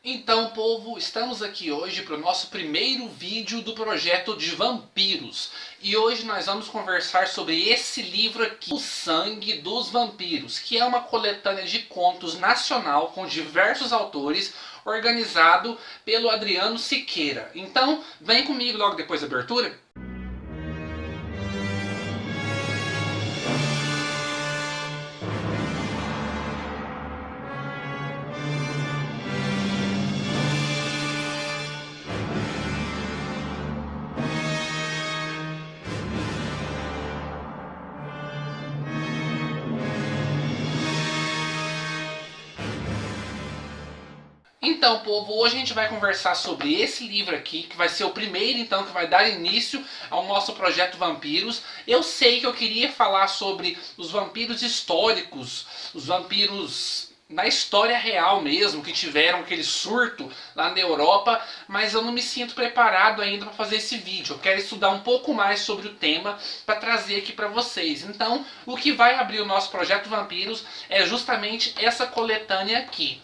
Então, povo, estamos aqui hoje para o nosso primeiro vídeo do projeto de vampiros. E hoje nós vamos conversar sobre esse livro aqui, O Sangue dos Vampiros, que é uma coletânea de contos nacional com diversos autores, organizado pelo Adriano Siqueira. Então, vem comigo logo depois da abertura. Então, povo, hoje a gente vai conversar sobre esse livro aqui, que vai ser o primeiro, então, que vai dar início ao nosso projeto Vampiros. Eu sei que eu queria falar sobre os vampiros históricos, os vampiros na história real mesmo, que tiveram aquele surto lá na Europa, mas eu não me sinto preparado ainda para fazer esse vídeo. Eu quero estudar um pouco mais sobre o tema para trazer aqui para vocês. Então, o que vai abrir o nosso projeto Vampiros é justamente essa coletânea aqui.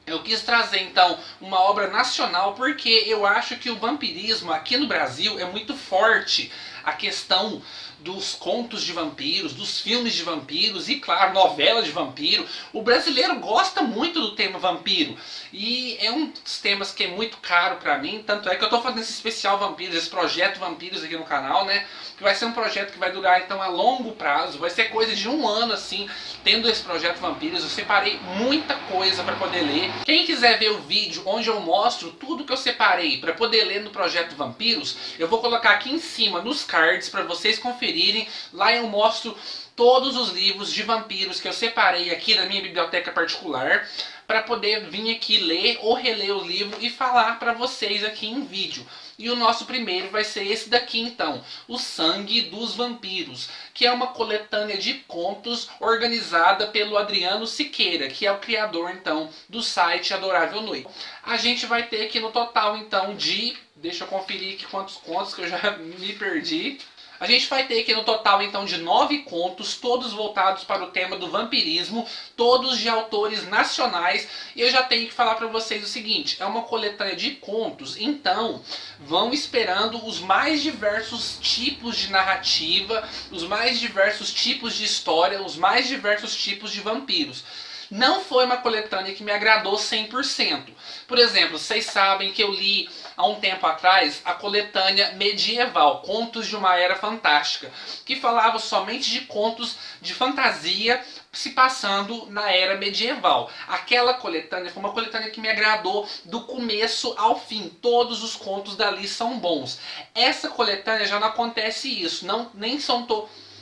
Eu quis trazer então uma obra nacional porque eu acho que o vampirismo aqui no Brasil é muito forte. A questão dos contos de vampiros, dos filmes de vampiros e, claro, novela de vampiro. O brasileiro gosta muito do tema vampiro e é um dos temas que é muito caro pra mim. Tanto é que eu tô fazendo esse especial vampiros, esse projeto vampiros aqui no canal, né? Que vai ser um projeto que vai durar então a longo prazo. Vai ser coisa de um ano assim, tendo esse projeto vampiros. Eu separei muita coisa pra poder ler. Quem quiser ver o vídeo onde eu mostro tudo que eu separei pra poder ler no projeto vampiros, eu vou colocar aqui em cima nos cards pra vocês conferirem. Lá eu mostro todos os livros de vampiros que eu separei aqui da minha biblioteca particular para poder vir aqui ler ou reler o livro e falar para vocês aqui em vídeo. E o nosso primeiro vai ser esse daqui então, O Sangue dos Vampiros, que é uma coletânea de contos organizada pelo Adriano Siqueira, que é o criador então do site Adorável Noite. A gente vai ter aqui no total então de, deixa eu conferir aqui quantos contos que eu já me perdi. A gente vai ter aqui no total então de 9 contos, todos voltados para o tema do vampirismo, todos de autores nacionais. E eu já tenho que falar para vocês o seguinte, é uma coletânea de contos, então vão esperando os mais diversos tipos de narrativa, os mais diversos tipos de história, os mais diversos tipos de vampiros. Não foi uma coletânea que me agradou 100%. Por exemplo, vocês sabem que eu li há um tempo atrás a coletânea medieval, Contos de uma Era Fantástica, que falava somente de contos de fantasia se passando na era medieval. Aquela coletânea foi uma coletânea que me agradou do começo ao fim. Todos os contos dali são bons. Essa coletânea já não acontece isso.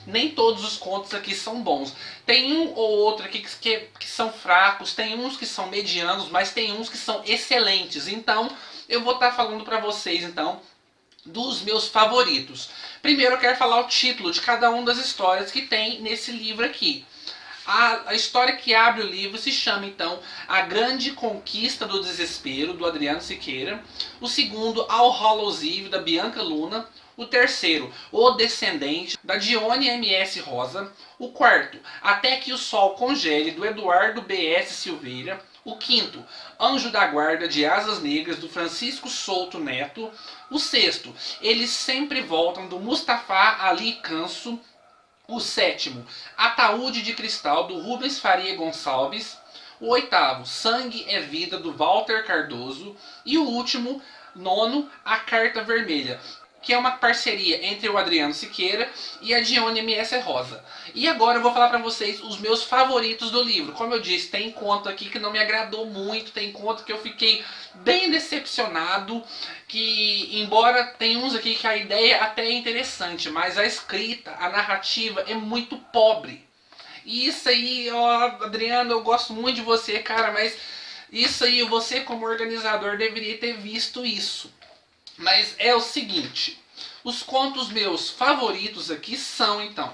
Nem todos os contos aqui são bons. Tem um ou outro aqui que são fracos, tem uns que são medianos, mas tem uns que são excelentes. Então, eu vou estar falando para vocês, então, dos meus favoritos. Primeiro eu quero falar o título de cada uma das histórias que tem nesse livro aqui. A história que abre o livro se chama então A Grande Conquista do Desespero, do Adriano Siqueira. O segundo, All Hallows Eve, da Bianca Luna. O terceiro, O Descendente, da Dione M.S. Rosa. O quarto, Até que o Sol Congele, do Eduardo B.S. Silveira. O quinto, Anjo da Guarda de Asas Negras, do Francisco Souto Neto. O sexto, Eles Sempre Voltam, do Mustafa Ali Canso. O sétimo, Ataúde de Cristal, do Rubens Faria Gonçalves. O oitavo, Sangue é Vida, do Walter Cardoso. E o último, nono, A Carta Vermelha, que é uma parceria entre o Adriano Siqueira e a Dione M.S. Rosa. E agora eu vou falar para vocês os meus favoritos do livro. Como eu disse, tem conto aqui que não me agradou muito, tem conto que eu fiquei bem decepcionado, que embora tem uns aqui que a ideia até é interessante, mas a escrita, a narrativa é muito pobre. E isso aí, ó, Adriano, eu gosto muito de você, cara, mas isso aí, você como organizador deveria ter visto isso. Mas é o seguinte, os contos meus favoritos aqui são então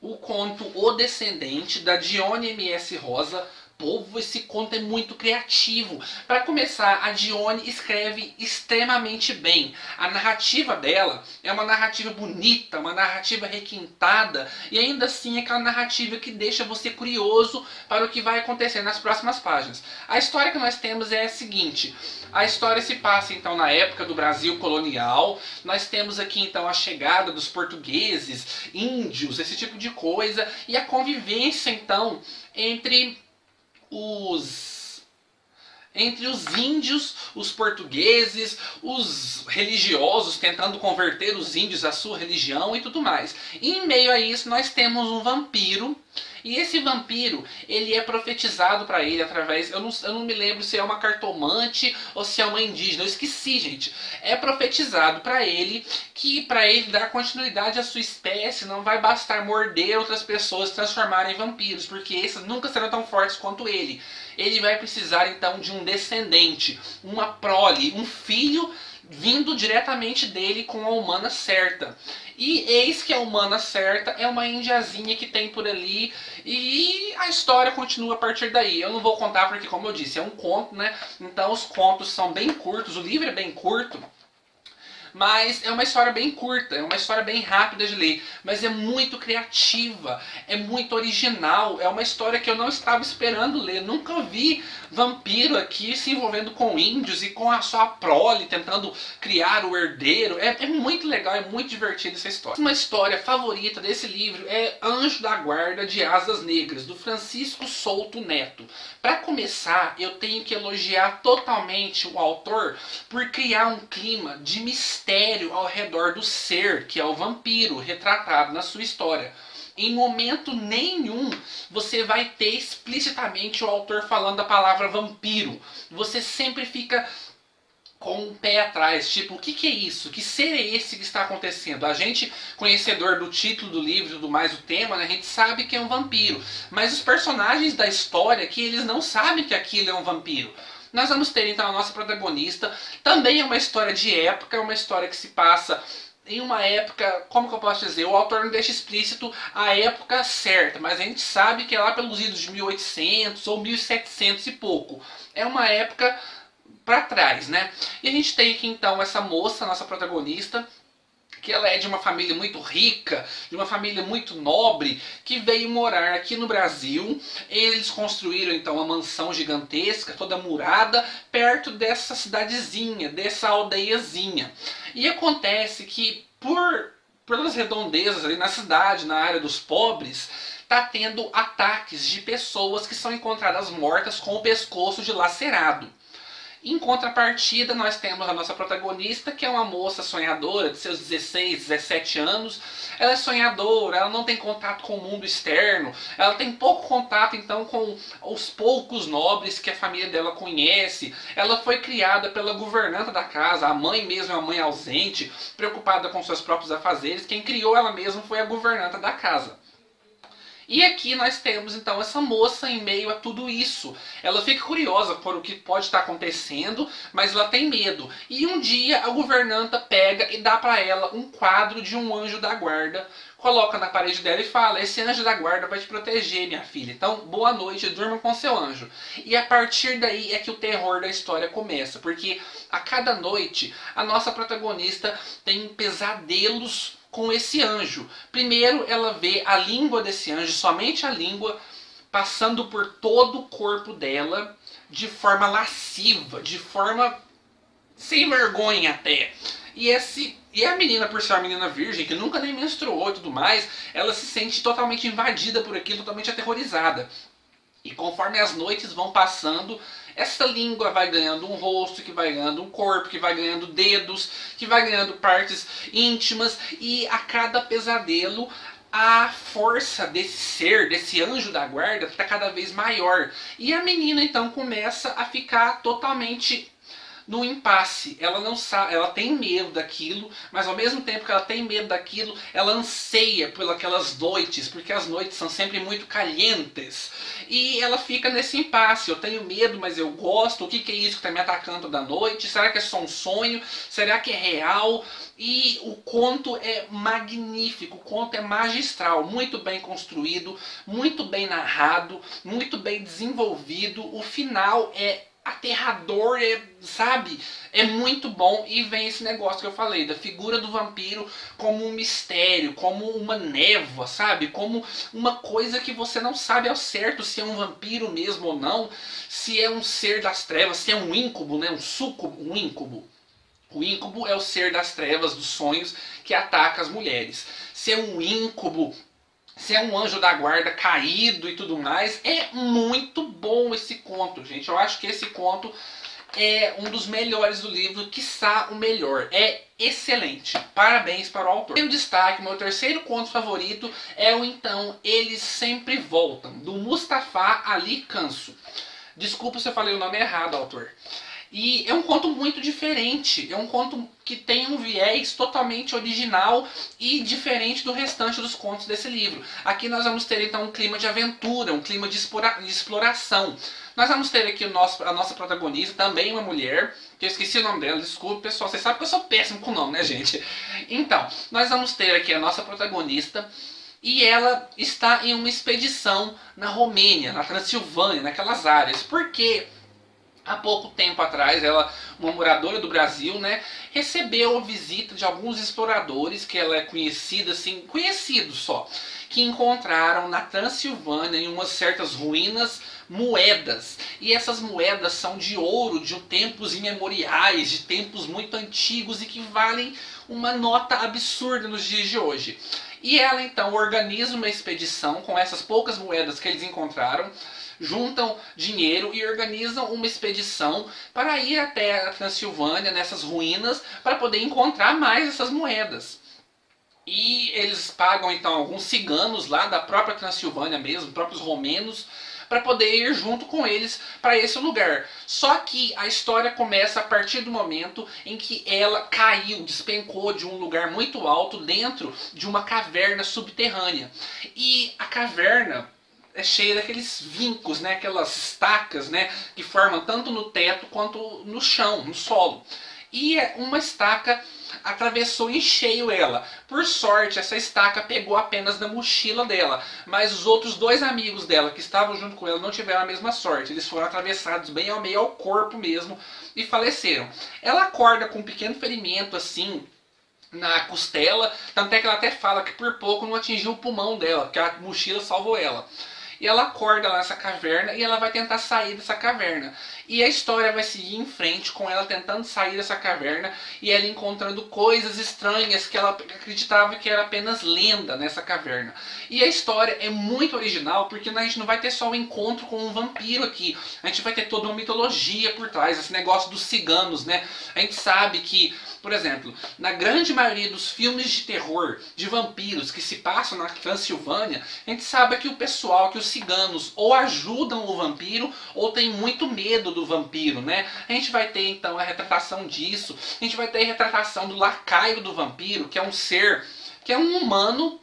o conto O Descendente, da Dione M.S. Rosa. Povo, esse conto é muito criativo. Para começar, a Dione escreve extremamente bem. A narrativa dela é uma narrativa bonita, uma narrativa requintada, e ainda assim é aquela narrativa que deixa você curioso para o que vai acontecer nas próximas páginas. A história que nós temos é a seguinte: a história se passa então na época do Brasil colonial. Nós temos aqui então a chegada dos portugueses, índios, esse tipo de coisa, e a convivência então entre os índios, os portugueses, os religiosos tentando converter os índios à sua religião e tudo mais. E em meio a isso nós temos um vampiro. E esse vampiro, ele é profetizado para ele através... Eu não me lembro se é uma cartomante ou se é uma indígena. Eu esqueci, gente. É profetizado para ele que para ele dar continuidade à sua espécie não vai bastar morder outras pessoas e transformarem em vampiros, porque esses nunca serão tão fortes quanto ele. Ele vai precisar então de um descendente, uma prole, um filho vindo diretamente dele com a humana certa. E eis que a humana certa é uma indiazinha que tem por ali, e a história continua a partir daí. Eu não vou contar porque, como eu disse, é um conto, né? Então os contos são bem curtos, o livro é bem curto, mas é uma história bem curta, é uma história bem rápida de ler, mas é muito criativa, é muito original, é uma história que eu não estava esperando ler. Nunca vi vampiro aqui se envolvendo com índios e com a sua prole, tentando criar o herdeiro. É muito legal, é muito divertida essa história. Uma história favorita desse livro é Anjo da Guarda de Asas Negras, do Francisco Souto Neto. Para começar, eu tenho que elogiar totalmente o autor por criar um clima de mistério ao redor do ser, que é o vampiro, retratado na sua história. Em momento nenhum você vai ter explicitamente o autor falando a palavra vampiro. Você sempre fica com um pé atrás, tipo, o que é isso? Que ser é esse que está acontecendo? A gente, conhecedor do título do livro e tudo mais, o tema, né, a gente sabe que é um vampiro. Mas os personagens da história aqui, eles não sabem que aquilo é um vampiro. Nós vamos ter então a nossa protagonista. Também é uma história de época, é uma história que se passa em uma época, como que eu posso dizer, o autor não deixa explícito a época certa, mas a gente sabe que é lá pelos idos de 1800 ou 1700 e pouco. É uma época para trás, né? E a gente tem aqui então essa moça, nossa protagonista, que ela é de uma família muito rica, de uma família muito nobre, que veio morar aqui no Brasil. Eles construíram então uma mansão gigantesca, toda murada, perto dessa cidadezinha, dessa aldeiazinha. E acontece que pelas redondezas ali na cidade, na área dos pobres, tá tendo ataques de pessoas que são encontradas mortas com o pescoço dilacerado. Em contrapartida, nós temos a nossa protagonista, que é uma moça sonhadora de seus 16, 17 anos. Ela é sonhadora, ela não tem contato com o mundo externo, ela tem pouco contato então com os poucos nobres que a família dela conhece. Ela foi criada pela governanta da casa, a mãe mesmo é uma mãe ausente, preocupada com seus próprios afazeres. Quem criou ela mesma foi a governanta da casa. E aqui nós temos então essa moça em meio a tudo isso. Ela fica curiosa por o que pode estar acontecendo, mas ela tem medo. E um dia a governanta pega e dá para ela um quadro de um anjo da guarda, coloca na parede dela e fala: esse anjo da guarda vai te proteger, minha filha. Então, boa noite, durma com seu anjo. E a partir daí é que o terror da história começa, porque a cada noite a nossa protagonista tem pesadelos com esse anjo. Primeiro ela vê a língua desse anjo, somente a língua, passando por todo o corpo dela de forma lasciva, de forma sem vergonha até. E a menina, por ser uma menina virgem, que nunca nem menstruou e tudo mais, ela se sente totalmente invadida por aquilo, totalmente aterrorizada. E conforme as noites vão passando, essa língua vai ganhando um rosto, que vai ganhando um corpo, que vai ganhando dedos, que vai ganhando partes íntimas. E a cada pesadelo, a força desse ser, desse anjo da guarda, está cada vez maior. E a menina então começa a ficar totalmente no impasse. Ela não sabe, ela tem medo daquilo, mas ao mesmo tempo que ela tem medo daquilo, ela anseia por aquelas noites, porque as noites são sempre muito calientes. E ela fica nesse impasse. Eu tenho medo, mas eu gosto. O que é isso que está me atacando toda noite? Será que é só um sonho? Será que é real? E o conto é magnífico, o conto é magistral, muito bem construído, muito bem narrado, muito bem desenvolvido. O final é aterrador, sabe? É muito bom. E vem esse negócio que eu falei, da figura do vampiro como um mistério, como uma névoa, sabe? Como uma coisa que você não sabe ao certo se é um vampiro mesmo ou não, se é um ser das trevas, se é um íncubo, né? Um súcubo, um íncubo. O íncubo é o ser das trevas, dos sonhos, que ataca as mulheres. Se é um íncubo, se é um anjo da guarda caído e tudo mais, é muito bom esse conto, gente. Eu acho que esse conto é um dos melhores do livro, quiçá o melhor. É excelente. Parabéns para o autor. Meu destaque, meu terceiro conto favorito é o Então Eles Sempre Voltam, do Mustafa Ali Canso. Desculpa se eu falei o nome errado, autor. E é um conto muito diferente, é um conto que tem um viés totalmente original e diferente do restante dos contos desse livro. Aqui nós vamos ter então um clima de aventura, um clima de exploração. Nós vamos ter aqui a nossa protagonista, também uma mulher, que eu esqueci o nome dela, desculpa pessoal, vocês sabem que eu sou péssimo com o nome, né gente? Então, nós vamos ter aqui a nossa protagonista, e ela está em uma expedição na Romênia, na Transilvânia, naquelas áreas. Por quê? Há pouco tempo atrás, ela, uma moradora do Brasil, né, recebeu a visita de alguns exploradores, que ela é conhecida, assim, conhecidos só, que encontraram na Transilvânia, em umas certas ruínas, moedas. E essas moedas são de ouro, de tempos imemoriais, de tempos muito antigos e que valem uma nota absurda nos dias de hoje. E ela então organiza uma expedição com essas poucas moedas que eles encontraram, juntam dinheiro e organizam uma expedição para ir até a Transilvânia, nessas ruínas, para poder encontrar mais essas moedas. E eles pagam então alguns ciganos lá da própria Transilvânia mesmo, próprios romenos, para poder ir junto com eles para esse lugar. Só que a história começa a partir do momento em que ela caiu, despencou de um lugar muito alto dentro de uma caverna subterrânea. E a caverna é cheia daqueles vincos, né, aquelas estacas, né, que formam tanto no teto quanto no chão, no solo. E uma estaca atravessou em cheio ela. Por sorte, essa estaca pegou apenas na mochila dela, mas os outros dois amigos dela que estavam junto com ela não tiveram a mesma sorte. Eles foram atravessados bem ao meio ao corpo mesmo e faleceram. Ela acorda com um pequeno ferimento assim na costela, tanto é que ela até fala que por pouco não atingiu o pulmão dela, porque a mochila salvou ela. E ela acorda lá nessa caverna e ela vai tentar sair dessa caverna. E a história vai seguir em frente com ela tentando sair dessa caverna e ela encontrando coisas estranhas que ela acreditava que era apenas lenda nessa caverna. E a história é muito original porque a gente não vai ter só o encontro com um vampiro aqui. A gente vai ter toda uma mitologia por trás, esse negócio dos ciganos, né? A gente sabe que, por exemplo, na grande maioria dos filmes de terror de vampiros que se passam na Transilvânia, a gente sabe que o pessoal, que os ciganos ou ajudam o vampiro ou tem muito medo do vampiro, né? A gente vai ter então a retratação disso, a gente vai ter a retratação do lacaio do vampiro, que é um ser, que é um humano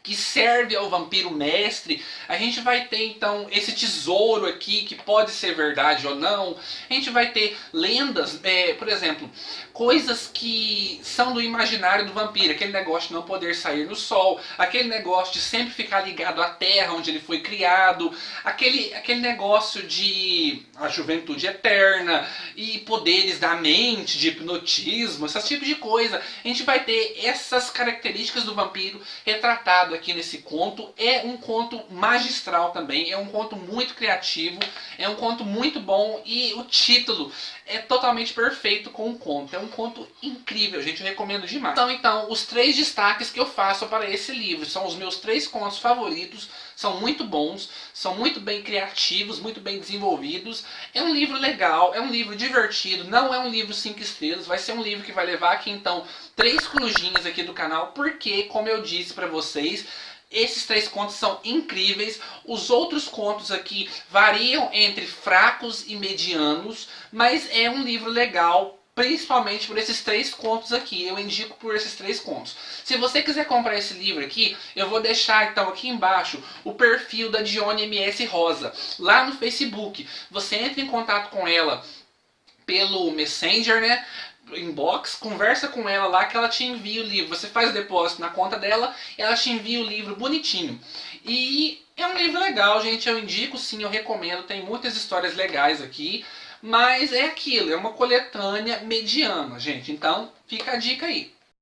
que serve ao vampiro mestre. A gente vai ter então esse tesouro aqui que pode ser verdade ou não. A gente vai ter lendas, por exemplo, coisas que são do imaginário do vampiro, aquele negócio de não poder sair no sol, aquele negócio de sempre ficar ligado à terra onde ele foi criado, aquele negócio de a juventude eterna e poderes da mente, de hipnotismo, esse tipo de coisa. A gente vai ter essas características do vampiro retratado aqui nesse conto. É um conto magistral também, é um conto muito criativo, é um conto muito bom e o título é totalmente perfeito com o conto. É um conto incrível, gente, eu recomendo demais. Então, os 3 destaques que eu faço para esse livro são os meus 3 contos favoritos, são muito bons, são muito bem criativos, muito bem desenvolvidos. É um livro legal, é um livro divertido, não é um livro 5 estrelas, vai ser um livro que vai levar aqui então 3 corujinhas aqui do canal, porque, como eu disse para vocês, Esses 3 contos são incríveis. Os outros contos aqui variam entre fracos e medianos, mas é um livro legal, principalmente por esses 3 contos aqui. Eu indico por esses 3 contos. Se você quiser comprar esse livro aqui, eu vou deixar então aqui embaixo o perfil da Dione MS Rosa, lá no Facebook. Você entra em contato com ela pelo Messenger, né? Inbox, conversa com ela lá que ela te envia o livro. Você faz o depósito na conta dela e ela te envia o livro bonitinho. E é um livro legal, gente. Eu indico sim, eu recomendo. Tem muitas histórias legais aqui. Mas é aquilo, é uma coletânea mediana, gente. Então fica a dica aí.